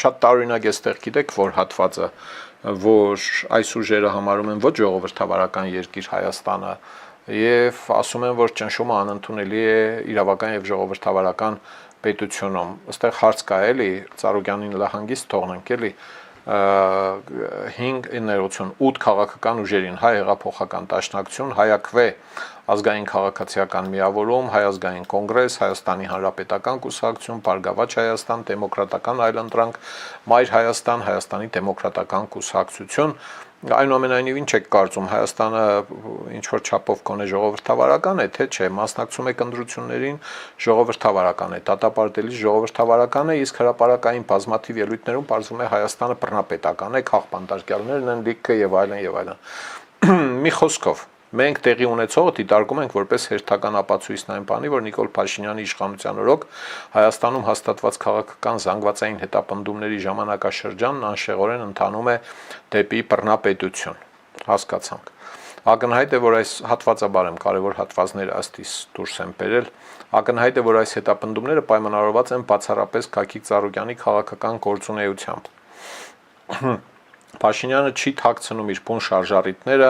շատ տարօրինակ է ստեղ գիտեք, որ հատվածը, որ այս ուժերը համարում են ոչ ժողովրդավարական երկիր Հայաստանը եւ ասում են, որ ճնշումը անընդունելի է իրավական եւ ժողովրդավարական պետությունում։ Այստեղ հարց կա էլի, Ծառուկյանին լահանգիստ թողնենք էլի 8 քաղաքական ուժերին, հայ հեղափոխական դաշնակցություն, հայաքվե ազգային քաղաքացիական միավորում, հայ ազգային կոնգրես, Հայաստանի Հանրապետական կուսակցություն, Բարգավաճ Հայաստան, Դեմոկրատական այլընտրանք, Մայր Հայաստան, Հայաստանի Դեմոկրատական կուսակցություն, այնուամենայնիվ ինչ եք կարծում, Հայաստանը ինչ որ չափով կոնե ժողովրդավարական է, թե չէ, մասնակցում է կնդրություններին, ժողովրդավարական է, դատապարտելիս ժողովրդավարական է, իսկ հրապարակային բազմաթիվ ելույթներում պարզվում է Հայաստանը բռնապետական է, քաղբանտարկյալներն են լիքը եւ այլն եւ այլն։ Մի խոսքով մենք տեղի ունեցողը դիտարկում ենք որպես հերթական ապացույցն այն բանի, որ Նիկոլ Փաշինյանի իշխանության օրոք Հայաստանում հաստատված քաղաքական զանգվածային հետապնդումների ժամանակաշրջանն անշեղորեն ընթանում է դեպի բռնապետություն, հասկացանք։ Ակնհայտ է, որ այս հատվածաբար եմ կարևոր հատվածներ ըստիս դուրս եմ բերել, ակնհայտ է, որ այս հետապնդումները պայմանավորված են բացառապես Գագիկ Ծառուկյանի քաղաքական գործունեությամբ։ Փաշինյանը չի թաքցնում իր բուն շարժառիթները,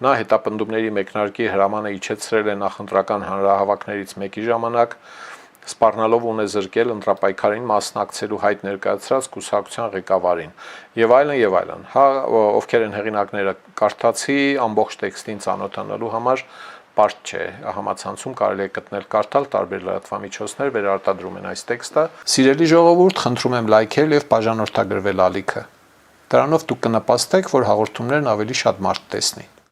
նա հետապնդումների մեկնարկի հրամանը իջեցրել է նախընտրական հանրահավաքներից մեկի ժամանակ, սպառնալով ունեզրկել ընտրապայքարին մասնակցելու հայտ ներկայացրած կուսակցության ղեկավարին, եւ այլն եւ այլն։ Հա, ովքեր են հեղինակները կարդացի, ամբողջ տեքստին ծանոթանալու համար բարդ չէ, համացանցում կարելի է գտնել կարդալ, տարբեր լրատվամիջոցներ վերարտադրում են այս տեքստը։ Սիրելի ժողովուրդ, խնդրում եմ լայքել եւ բաժանորդագրվել ալիքը։ Դրանով դուք կնպաստեք, որ հաղորդումներն ավելի շատ մարդ տեսնի։